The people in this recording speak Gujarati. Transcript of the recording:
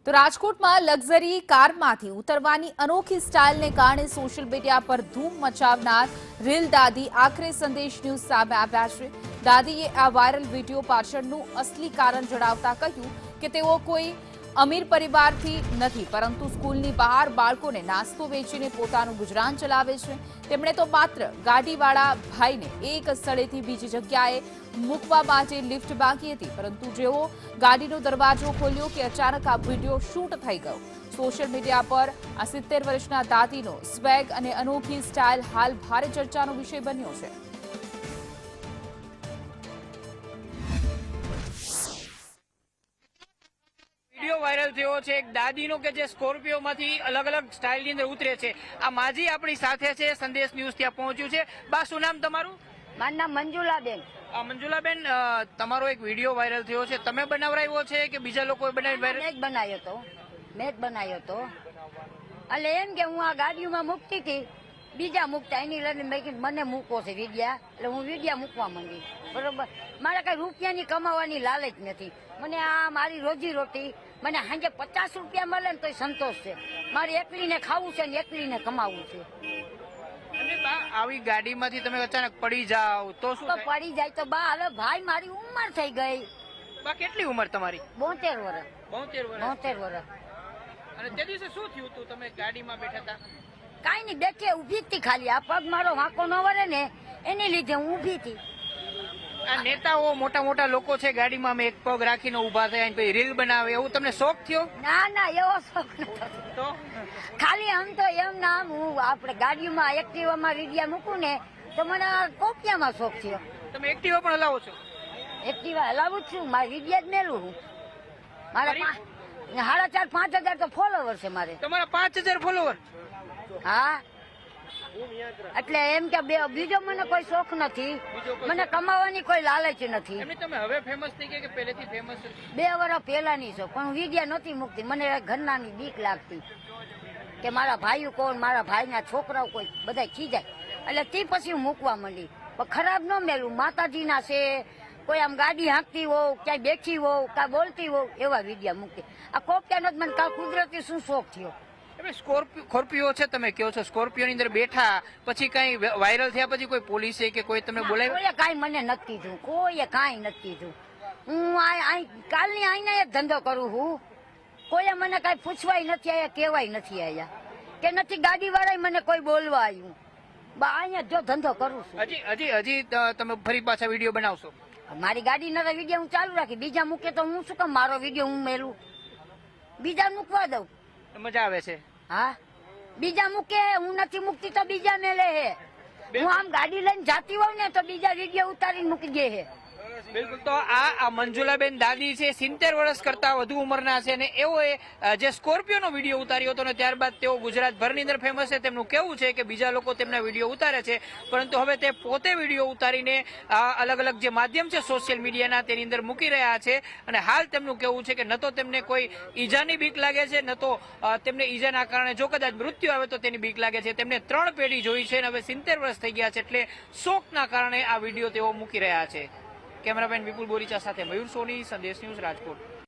તો રાજકોટમાં લક્ઝરી કારમાંથી ઉતરવાની અનોખી સ્ટાઇલને કારણે સોશિયલ મીડિયા પર ધૂમ મચાવનાર રીલ દાદી આખરે સંદેશ ન્યૂઝ સામે આવ્યા છે। દાદીએ આ વાયરલ વિડીયો પાછળનું અસલી કારણ જણાવતા કહ્યું કે તેઓ કોઈ અમીર પરિવારથી નથી, પરંતુ સ્કૂલની બહાર બાળકોને નાસ્તો વેચીને પોતાનું ગુજરાન ચલાવે છે। તેમણે તો માત્ર ગાડીવાળા ભાઈને એક સ્થળેથી બીજી જગ્યાએ મૂકવા માટે લિફ્ટ માંગી હતી, પરંતુ જેવો ગાડીનો દરવાજો ખોલ્યો કે અચાનક આ વિડીયો શૂટ થઈ ગયો। સોશિયલ મીડિયા પર આ 70 વર્ષના દાદીનો સ્વેગ અને અનોખી સ્ટાઇલ હાલ ભારે ચર્ચાનો વિષય બન્યો છે। વિડીયો વાયરલ થયો છે એક દાદીનો કે જે સ્કોર્પિયોમાંથી અલગ અલગ સ્ટાઇલની અંદર ઉતરે છે। આ માજી આપણી સાથે છે, સંદેશ ન્યૂઝ ત્યાં પહોંચ્યું છે। બા, શું નામ તમારું? મારું નામ મંજુલાબેન। મંજુલાબેન, તમારો એક વિડીયો વાયરલ થયો છે, તમે બનાવરાયો છે કે બીજા લોકોએ બનાવી વાયરલ? મેં જ બનાવ્યો હતો। એટલે એમ કે હું આ ગાડીઓમાં મૂકતી હતી, બીજા મૂકતા એની લઈને મેં કીધું મને મૂકો છે વિડિયા, એટલે હું વિડિયા મૂકવા માંડી। બરોબર, મારે કઈ રૂપિયાની કમાવાની લાલચ નથી, મને આ મારી રોજી રોટી મને સાંજે 50 રૂપિયા મળે ને તો સંતોષ છે। મારે એકલીને ખાવું છે ને એકલીને કમાવું છે। અને બા, આવી ગાડીમાંથી તમે અચાનક પડી જાઓ તો શું તો થાય? પડી જાય તો બા, હવે ભાઈ મારી ઉંમર થઈ ગઈ। બા, કેટલી ઉંમર તમારી? 72 વર્ષ। 72 વર્ષ। 72 વર્ષ। અને તે દિવસે શું થયું હતું? તમે ગાડીમાં બેઠા હતા? કાઈ નહીં, બેઠે ઉભી હતી, ખાલી આ પગ મારો વાંકો ન વળે ને એને લીધે હું ઉભી હતી। આ નેતાઓ મોટા મોટા લોકો છે, ગાડીમાં અમે એક પગ રાખીને ઉભા થયા પછી રીલ બનાવે, એવું તમને શોખ થયો? ના, એવો શોખ નતો। તો ખાલી આમ તો એમ ના, હું આપણે ગાડીમાં એક્ટિવામાં વિડિયા મૂકું ને તો મને કોપિયામાં શોખ થયો। તમે એક્ટિવા પણ હલાવો છો? એક્ટિવા હલાવું જ છું, મારે વિડિયા જ મેલું હું। મારા 4,500-5,000 તો ફોલોવર છે મારે। તમારા 5,000 ફોલોવર? હા, એટલે એમ કે બીજો મને કોઈ શોખ નથી, મને કમાવાની કોઈ લાલચ નથી। એમની તમે હવે ફેમસ થઈ ગયા કે પહેલેથી ફેમસ? 2 વર્ષ પહેલાની છો, પણ હું વિડિયા નહોતી મૂકતી, મને ઘરનાની બીક લાગતી કે મારા ભાઈઓ કોણ, મારા ભાઈના છોકરાઓ કોઈ બધા ખીજાય, એટલે તે પછી હું મૂકવા માંડી। પણ ખરાબ ન મેલું, માતાજીના છે, કોઈ આમ ગાડી હાંકતી હોવ, ક્યાંય બેઠી હોવ, કાંઈ બોલતી હોવ, એવા વિડિયા મૂકતી। આ કોપિયાનો જ મને કાલ કુદરતી શું શોખ થયો। સ્કોર્પિયો છે, તમે કહો છો સ્કોર્પિયોની અંદર બેઠા પછી કઈ વાયરલ થયા પછી કોઈ પોલીસે કે કોઈ તમને બોલાવ્યું? કોઈએ કાંઈ મને નથી કીધું, કોઈએ કાંઈ નથી કીધું। હું કાલની આઈને જ ધંધો કરું છું, કોઈએ મને કાંઈ પૂછવાય નથી આયા, કહેવાય નથી આયા, કે નથી ગાડી વાળા મને કોઈ બોલવા આવ્યું। બા, અહીંયા જો ધંધો કરું છું। હજી તમે ફરી પાછા વિડીયો બનાવશો? મારી ગાડી ના વિડીયો હું ચાલુ રાખી, બીજા મૂકે તો હું શું કામ મારો વિડીયો હું મેલું, બીજા મૂકવા દઉં? મજા આવે છે? હા, બીજા મૂકે, હું નથી મૂકતી તો બીજા મેલે હે। હું આમ ગાડી લઈને જાતી હોઉં ને તો બીજા વિડીયો ઉતારીને મૂકી દે હે। બિલકુલ, તો આ મંજુલાબેન દાદી છે, 70 વર્ષ કરતા વધુ ઉંમરના છે, અને એઓએ જે સ્કોર્પિયોનો વિડીયો ઉતાર્યો હતો ને ત્યારબાદ તેઓ ગુજરાતભરની અંદર ફેમસ છે। તેમનું કહેવું છે કે બીજા લોકો તેમના વિડીયો ઉતારે છે, પરંતુ હવે તે પોતે વિડીયો ઉતારીને અલગ અલગ જે માધ્યમ છે સોશિયલ મીડિયાના તેની અંદર મૂકી રહ્યા છે। અને હાલ તેમનું કહેવું છે કે ન તો તેમને કોઈ ઈજાની બીક લાગે છે, ન તો તેમને ઈજાના કારણે જો કદાચ મૃત્યુ આવે તો તેની બીક લાગે છે। તેમને 3 પેઢી જોઈ છે અને હવે 70 વર્ષ થઈ ગયા છે, એટલે શોકના કારણે આ વિડીયો તેઓ મૂકી રહ્યા છે। કેમેરામેન વિપુલ બોરીચા સાથે મયુર સોની, સંદેશ ન્યૂઝ, રાજકોટ।